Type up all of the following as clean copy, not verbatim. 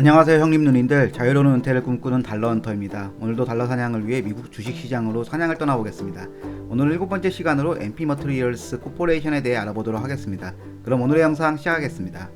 안녕하세요 형님 누님들, 자유로운 은퇴를 꿈꾸는 달러헌터입니다. 오늘도 달러 사냥을 위해 미국 주식시장으로 사냥을 떠나보겠습니다. 오늘 7번째 시간으로 MP 머티리얼스 코퍼레이션에 대해 알아보도록 하겠습니다. 그럼 오늘의 영상 시작하겠습니다.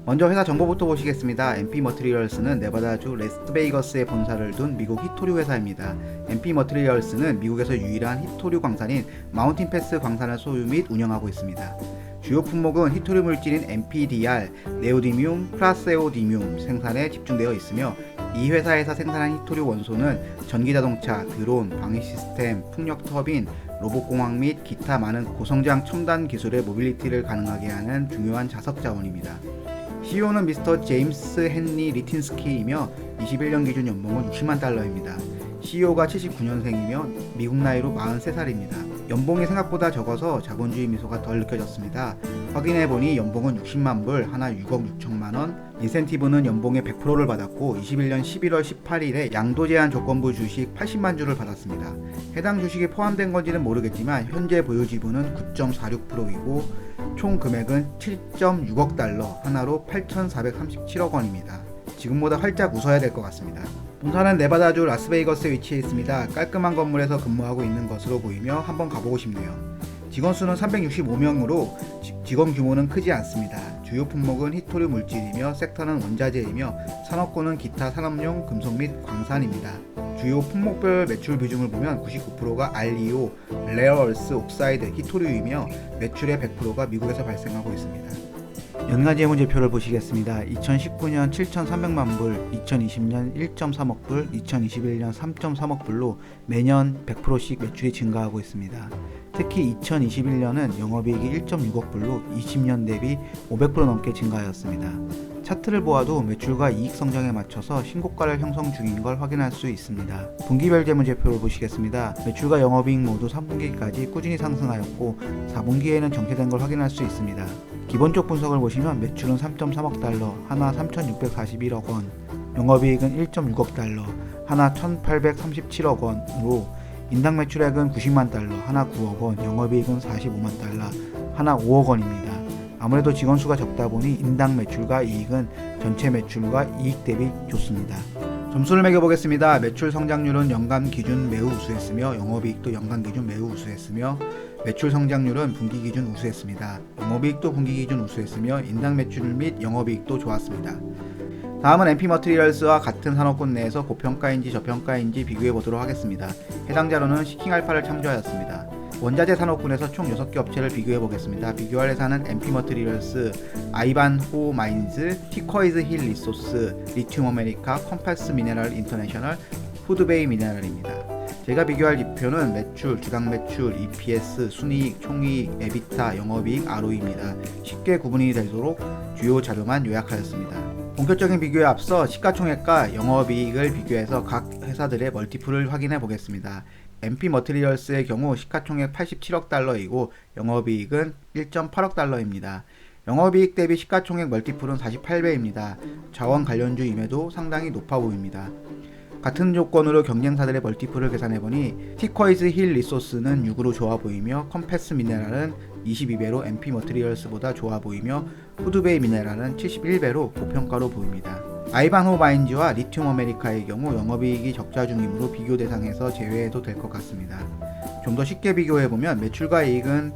먼저 회사 정보부터 보시겠습니다. MP 머티리얼스는 네바다주 레스베이거스에 본사를 둔 미국 히토류 회사입니다. MP 머티리얼스는 미국에서 유일한 히토류 광산인 마운틴 패스 광산을 소유 및 운영하고 있습니다. 주요 품목은 히토류 물질인 NPDR, 네오디뮴, 프라세오디뮴 생산에 집중되어 있으며 이 회사에서 생산한 히토류 원소는 전기자동차, 드론, 방위 시스템, 풍력 터빈, 로봇공학 및 기타 많은 고성장 첨단 기술의 모빌리티를 가능하게 하는 중요한 자석 자원입니다. CEO는 미스터 제임스 헨리 리틴스키이며 21년 기준 연봉은 60만 달러입니다. CEO가 79년생이며 미국 나이로 43살입니다. 연봉이 생각보다 적어서 자본주의 미소가 덜 느껴졌습니다. 확인해보니 연봉은 60만 불, 하나 6억 6천만원, 인센티브는 연봉의 100%를 받았고 21년 11월 18일에 양도 제한 조건부 주식 80만 주를 받았습니다. 해당 주식이 포함된 건지는 모르겠지만 현재 보유 지분은 9.46%이고 총 금액은 7.6억 달러, 하나로 8,437억 원입니다. 지금보다 활짝 웃어야 될 것 같습니다. 본사는 네바다주 라스베이거스에 위치해 있습니다. 깔끔한 건물에서 근무하고 있는 것으로 보이며 한번 가보고 싶네요. 직원 수는 365명으로 직원 규모는 크지 않습니다. 주요 품목은 히토류 물질이며 섹터는 원자재이며 산업군은 기타 산업용 금속 및 광산입니다. 주요 품목별 매출 비중을 보면 99%가 REO, 레어얼스 옥사이드, 히토류이며 매출의 100%가 미국에서 발생하고 있습니다. 연간 재무제표를 보시겠습니다. 2019년 7,300만 불, 2020년 1.3억 불, 2021년 3.3억 불로 매년 100%씩 매출이 증가하고 있습니다. 특히 2021년은 영업이익이 1.6억 불로 20년 대비 500% 넘게 증가하였습니다. 차트를 보아도 매출과 이익 성장에 맞춰서 신고가를 형성 중인 걸 확인할 수 있습니다. 분기별 재무제표를 보시겠습니다. 매출과 영업이익 모두 3분기까지 꾸준히 상승하였고 4분기에는 정체된 걸 확인할 수 있습니다. 기본적 분석을 보시면 매출은 3.3억 달러, 하나 3,641억 원, 영업이익은 1.6억 달러, 하나 1,837억 원으로 인당 매출액은 90만 달러, 하나 9억 원, 영업이익은 45만 달러, 하나 5억 원입니다. 아무래도 직원 수가 적다 보니 인당 매출과 이익은 전체 매출과 이익 대비 좋습니다. 점수를 매겨보겠습니다. 매출 성장률은 연간 기준 매우 우수했으며 영업이익도 연간 기준 매우 우수했으며 매출 성장률은 분기 기준 우수했습니다. 영업이익도 분기 기준 우수했으며 인당 매출 및 영업이익도 좋았습니다. 다음은 MP 머티리얼스와 같은 산업군 내에서 고평가인지 저평가인지 비교해 보도록 하겠습니다. 해당 자료는 시킹알파를 참조하였습니다. 원자재 산업군에서 총 6개 업체를 비교해 보겠습니다. 비교할 회사는 MP 머티리얼스, 아이반호 마인즈, 티커이즈 힐 리소스, 리튬 아메리카, 컴패스 미네랄 인터내셔널, 푸드베이 미네랄입니다. 제가 비교할 지표는 매출, 주당 매출, EPS, 순이익, 총이익, 에비타, 영업이익, ROE입니다. 쉽게 구분이 되도록 주요 자료만 요약하였습니다. 본격적인 비교에 앞서 시가총액과 영업이익을 비교해서 각 회사들의 멀티플을 확인해 보겠습니다. MP 머티리얼스의 경우 시가총액 87억 달러이고 영업이익은 1.8억 달러입니다. 영업이익 대비 시가총액 멀티플은 48배입니다. 자원 관련주임에도 상당히 높아 보입니다. 같은 조건으로 경쟁사들의 멀티플을 계산해보니 티커이즈 힐 리소스는 6으로 좋아 보이며 컴패스 미네랄은 22배로 MP 머티리얼스보다 좋아 보이며 푸드베이 미네랄은 71배로 고평가로 보입니다. 아이반호 마인즈와 리튬 아메리카의 경우 영업이익이 적자 중이므로 비교 대상에서 제외해도 될 것 같습니다. 좀 더 쉽게 비교해보면 매출과 이익은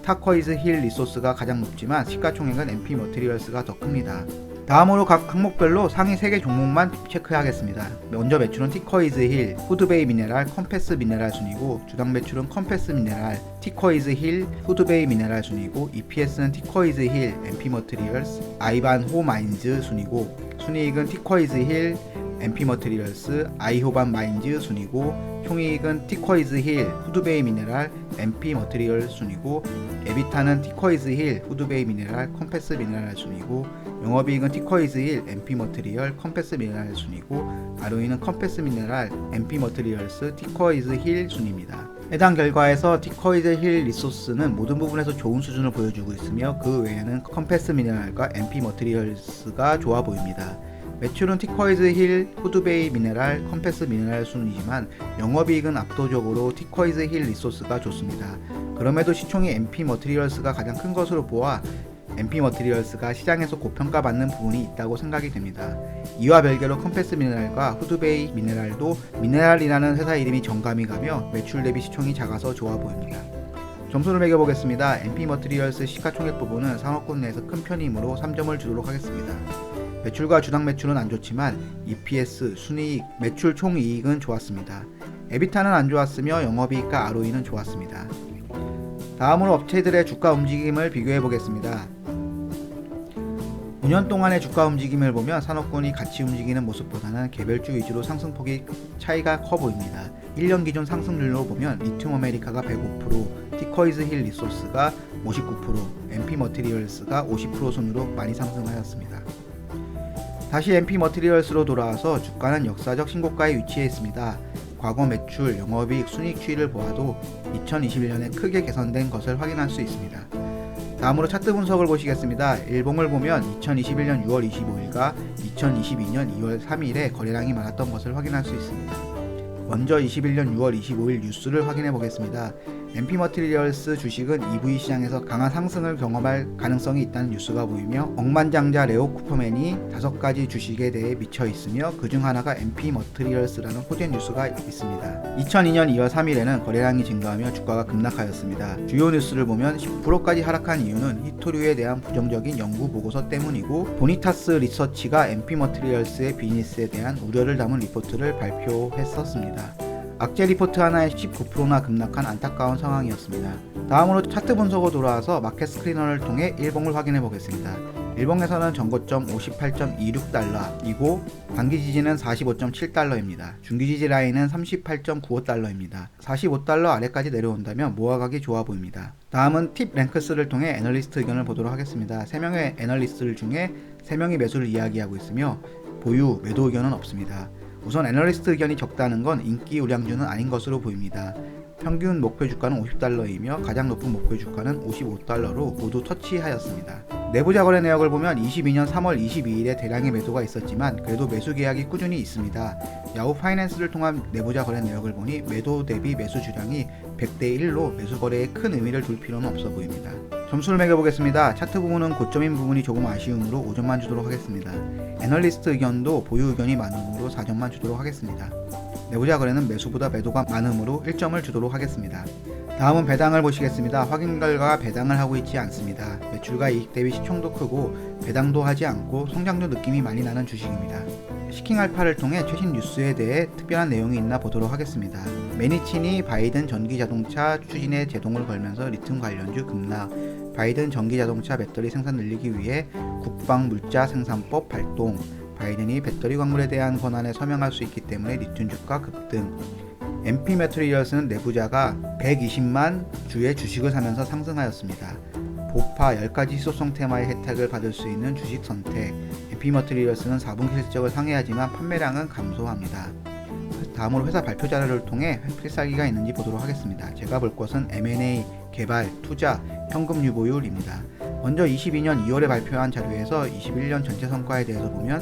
타커이즈 힐 리소스가 가장 높지만 시가총액은 MP 머티리얼스가 더 큽니다. 다음으로 각 항목별로 상위 3개 종목만 체크하겠습니다. 먼저 매출은 티커이즈 힐, 푸드베이 미네랄, 컴패스 미네랄 순이고 주당 매출은 컴패스 미네랄, 티커이즈 힐, 푸드베이 미네랄 순이고 EPS는 티커이즈 힐, MP 머티리얼스, 아이반호 마인즈 순이고 순이익은 티커이즈 힐, MP 머티리얼스, 아이호반 마인즈 순이고 총이익은 티커이즈 힐, 푸드베이 미네랄, MP 머티리얼 순이고 에비타는 티커이즈 힐, 푸드베이 미네랄, 컴패스 미네랄 순이고 영업이익은 티커이즈 힐, MP 머티리얼, 컴패스 미네랄 순이고 ROE는 컴패스 미네랄, MP 머티리얼스, 티커이즈 힐 순입니다. 해당 결과에서 티커이즈 힐 리소스는 모든 부분에서 좋은 수준을 보여주고 있으며 그 외에는 컴패스 미네랄과 MP 머티리얼스가 좋아 보입니다. 매출은 티쿼이즈 힐, 후드베이 미네랄, 컴패스 미네랄 순이지만 영업이익은 압도적으로 티쿼이즈 힐 리소스가 좋습니다. 그럼에도 시총이 MP 머티리얼스가 가장 큰 것으로 보아 MP 머티리얼스가 시장에서 고평가받는 부분이 있다고 생각이 됩니다. 이와 별개로 컴패스 미네랄과 후드베이 미네랄도 미네랄이라는 회사 이름이 정감이 가며 매출 대비 시총이 작아서 좋아 보입니다. 점수를 매겨보겠습니다. MP 머티리얼스 시가총액 부분은 산업군 내에서 큰 편이므로 3점을 주도록 하겠습니다. 매출과 주당 매출은 안 좋지만 EPS, 순이익, 매출 총이익은 좋았습니다. 에비타는 안 좋았으며 영업이익과 ROE는 좋았습니다. 다음으로 업체들의 주가 움직임을 비교해 보겠습니다. 5년 동안의 주가 움직임을 보면 산업군이 같이 움직이는 모습보다는 개별주 위주로 상승폭이 차이가 커 보입니다. 1년 기준 상승률로 보면 리튬 아메리카가 105%, 티쿼이즈 힐 리소스가 59%, MP 머티리얼스가 50% 순으로 많이 상승하였습니다. 다시 MP 머티리얼스로 돌아와서 주가는 역사적 신고가에 위치해 있습니다. 과거 매출, 영업이익, 순이익 추이를 보아도 2021년에 크게 개선된 것을 확인할 수 있습니다. 다음으로 차트 분석을 보시겠습니다. 일봉을 보면 2021년 6월 25일과 2022년 2월 3일에 거래량이 많았던 것을 확인할 수 있습니다. 먼저 21년 6월 25일 뉴스를 확인해 보겠습니다. MP 머티리얼스 주식은 EV 시장에서 강한 상승을 경험할 가능성이 있다는 뉴스가 보이며 억만장자 레오 쿠퍼맨이 5가지 주식에 대해 미쳐 있으며 그중 하나가 MP 머티리얼스라는 호재 뉴스가 있습니다. 2002년 2월 3일에는 거래량이 증가하며 주가가 급락하였습니다. 주요 뉴스를 보면 10%까지 하락한 이유는 히토류에 대한 부정적인 연구 보고서 때문이고 보니타스 리서치가 MP 머티리얼스의 비즈니스에 대한 우려를 담은 리포트를 발표했었습니다. 악재 리포트 하나에 19%나 급락한 안타까운 상황이었습니다. 다음으로 차트 분석으로 돌아와서 마켓 스크리너를 통해 일봉을 확인해 보겠습니다. 일봉에서는 전고점 58.26달러이고 단기 지지는 45.7달러입니다. 중기 지지 라인은 38.95달러입니다. 45달러 아래까지 내려온다면 모아가기 좋아 보입니다. 다음은 팁 랭크스를 통해 애널리스트 의견을 보도록 하겠습니다. 3명의 애널리스트 중에 3명이 매수를 이야기하고 있으며 보유, 매도 의견은 없습니다. 우선 애널리스트 의견이 적다는 건 인기 우량주는 아닌 것으로 보입니다. 평균 목표 주가는 50달러이며 가장 높은 목표 주가는 55달러로 모두 터치하였습니다. 내부자 거래 내역을 보면 22년 3월 22일에 대량의 매도가 있었지만 그래도 매수 계약이 꾸준히 있습니다. 야후 파이낸스를 통한 내부자 거래 내역을 보니 매도 대비 매수 주량이 100대 1로 매수 거래에 큰 의미를 둘 필요는 없어 보입니다. 점수를 매겨보겠습니다. 차트 부분은 고점인 부분이 조금 아쉬움으로 5점만 주도록 하겠습니다. 애널리스트 의견도 보유 의견이 많음으로 4점만 주도록 하겠습니다. 내부자 거래는 매수보다 매도가 많음으로 1점을 주도록 하겠습니다. 다음은 배당을 보시겠습니다. 확인 결과 배당을 하고 있지 않습니다. 매출과 이익 대비 시총도 크고 배당도 하지 않고 성장도 느낌이 많이 나는 주식입니다. 시킹알파를 통해 최신 뉴스에 대해 특별한 내용이 있나 보도록 하겠습니다. 매니친이 바이든 전기자동차 추진에 제동을 걸면서 리튬 관련주 급락, 바이든 전기자동차 배터리 생산 늘리기 위해 국방 물자 생산법 발동, 바이든이 배터리 광물에 대한 권한에 서명할 수 있기 때문에 리튬 주가 급등, MP 머티리얼스는 내부자가 120만 주의 주식을 사면서 상승하였습니다. 보파 10가지 희소성 테마의 혜택을 받을 수 있는 주식 선택, MP 머티리얼스는 4분기 실적을 상회하지만 판매량은 감소합니다. 다음으로 회사 발표 자료를 통해 필살기가 있는지 보도록 하겠습니다. 제가 볼 것은 M&A, 개발, 투자, 현금 유보율입니다. 먼저 22년 2월에 발표한 자료에서 21년 전체 성과에 대해서 보면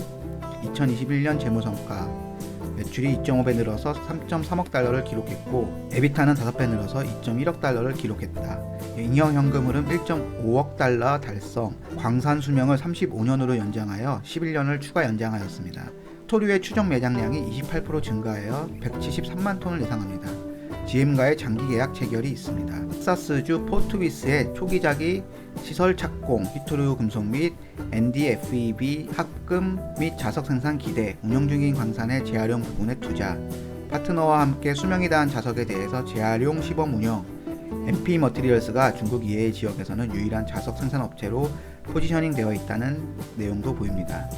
2021년 재무성과 매출이 2.5배 늘어서 3.3억 달러를 기록했고 에비타는 5배 늘어서 2.1억 달러를 기록했다. 잉여현금 흐름 1.5억 달러 달성, 광산 수명을 35년으로 연장하여 11년을 추가 연장하였습니다. 토류의 추정 매장량이 28% 증가하여 173만 톤을 예상합니다. GM과의 장기 계약 체결이 있습니다. 텍사스주 포트위스의 초기작이 시설 착공, 히토류 금속 및 NDFEB 합금 및 자석 생산 기대, 운영 중인 광산의 재활용 부분에 투자, 파트너와 함께 수명이 다한 자석에 대해서 재활용 시범 운영, MP 머티리얼스가 중국 이외의 지역에서는 유일한 자석 생산 업체로 포지셔닝 되어 있다는 내용도 보입니다.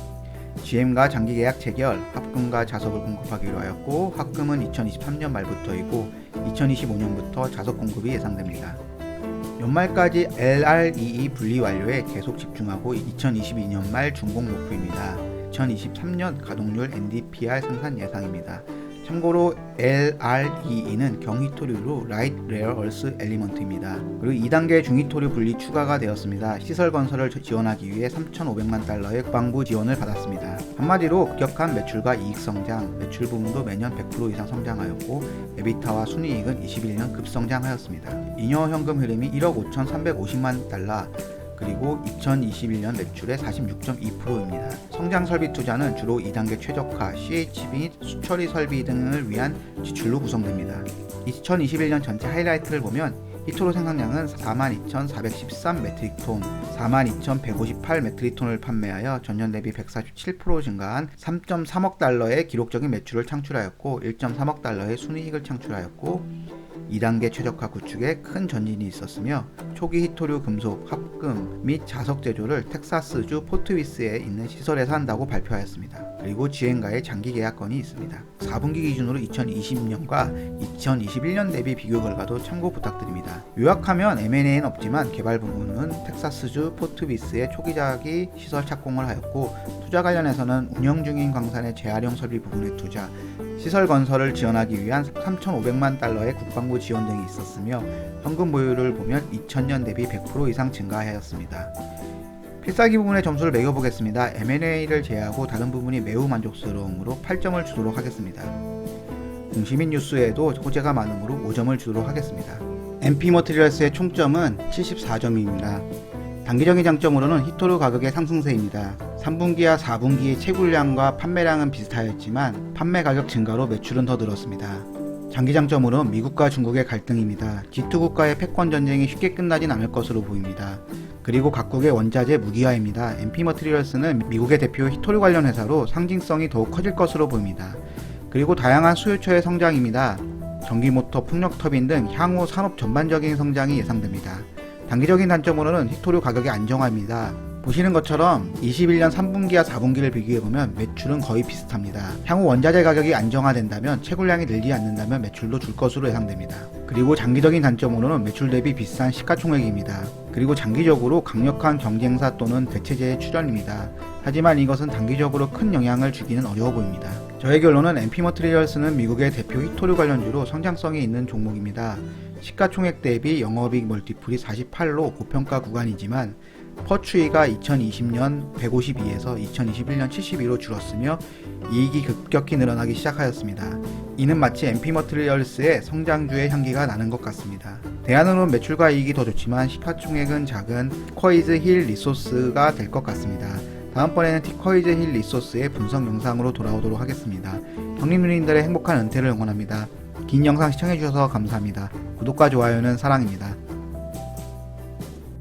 GM과 장기 계약 체결, 합금과 자석을 공급하기로 하였고 합금은 2023년 말부터이고 2025년부터 자석 공급이 예상됩니다. 연말까지 LREE 분리 완료에 계속 집중하고 2022년 말 준공 목표입니다. 2023년 가동률 NdPr 생산 예상입니다. 참고로 LREE는 경히토류로 Light Rare Earth Element입니다. 그리고 2단계 중히토류 분리 추가가 되었습니다. 시설 건설을 지원하기 위해 3,500만 달러의 국방부 지원을 받았습니다. 한마디로 급격한 매출과 이익 성장, 매출 부문도 매년 100% 이상 성장하였고 에비타와 순이익은 21년 급성장하였습니다. 잉여 현금 흐름이 1억 5,350만 달러, 그리고 2021년 매출의 46.2%입니다. 성장 설비 투자는 주로 2단계 최적화, CH 및 수처리 설비 등을 위한 지출로 구성됩니다. 2021년 전체 하이라이트를 보면 히토류 생산량은 42,413 메트릭톤, 42,158 메트릭톤을 판매하여 전년 대비 147% 증가한 3.3억 달러의 기록적인 매출을 창출하였고 1.3억 달러의 순이익을 창출하였고 2단계 최적화 구축에 큰 전진이 있었으며 초기 히토류 금속, 합금 및 자석 제조를 텍사스주 포트위스에 있는 시설에서 한다고 발표하였습니다. 그리고 지엔과의 장기 계약건이 있습니다. 4분기 기준으로 2020년과 2021년 대비 비교 결과도 참고 부탁드립니다. 요약하면 M&A는 없지만 개발 부분은 텍사스주 포트위스의 초기자기 시설 착공을 하였고 투자 관련해서는 운영 중인 광산의 재활용 설비 부분의 투자, 시설 건설을 지원하기 위한 3,500만 달러의 국방부 지원 등이 있었으며 현금 보유를 보면 2000년 대비 100% 이상 증가하였습니다. 필살기 부분의 점수를 매겨보겠습니다. M&A를 제외하고 다른 부분이 매우 만족스러우므로 8점을 주도록 하겠습니다. 공시민 뉴스에도 호재가 많으므로 5점을 주도록 하겠습니다. MP 머티리얼스의 총점은 74점입니다. 단기적인 장점으로는 히토류 가격의 상승세입니다. 3분기와 4분기의 채굴량과 판매량은 비슷하였지만 판매 가격 증가로 매출은 더 늘었습니다. 장기 장점으로는 미국과 중국의 갈등입니다. G2 국가의 패권 전쟁이 쉽게 끝나진 않을 것으로 보입니다. 그리고 각국의 원자재 무기화입니다. MP 머티리얼스는 미국의 대표 히토류 관련 회사로 상징성이 더욱 커질 것으로 보입니다. 그리고 다양한 수요처의 성장입니다. 전기모터, 풍력터빈 등 향후 산업 전반적인 성장이 예상됩니다. 단기적인 단점으로는 히토류 가격의 안정화입니다. 보시는 것처럼 21년 3분기와 4분기를 비교해보면 매출은 거의 비슷합니다. 향후 원자재 가격이 안정화된다면 채굴량이 늘지 않는다면 매출도 줄 것으로 예상됩니다. 그리고 장기적인 단점으로는 매출 대비 비싼 시가총액입니다. 그리고 장기적으로 강력한 경쟁사 또는 대체제의 출현입니다. 하지만 이것은 단기적으로 큰 영향을 주기는 어려워 보입니다. 저의 결론은 MP 머티리얼스는 미국의 대표 히토류 관련주로 성장성이 있는 종목입니다. 시가총액 대비 영업이익 멀티플이 48로 고평가 구간이지만 퍼추이가 2020년 152에서 2021년 72로 줄었으며 이익이 급격히 늘어나기 시작하였습니다. 이는 마치 MP 머티리얼스의 성장주의 향기가 나는 것 같습니다. 대안으로는 매출과 이익이 더 좋지만 시가총액은 작은 티커이즈 힐 리소스가 될 것 같습니다. 다음번에는 티커이즈 힐 리소스의 분석 영상으로 돌아오도록 하겠습니다. 형님 누님들의 행복한 은퇴를 응원합니다. 긴 영상 시청해주셔서 감사합니다. 구독과 좋아요는 사랑입니다.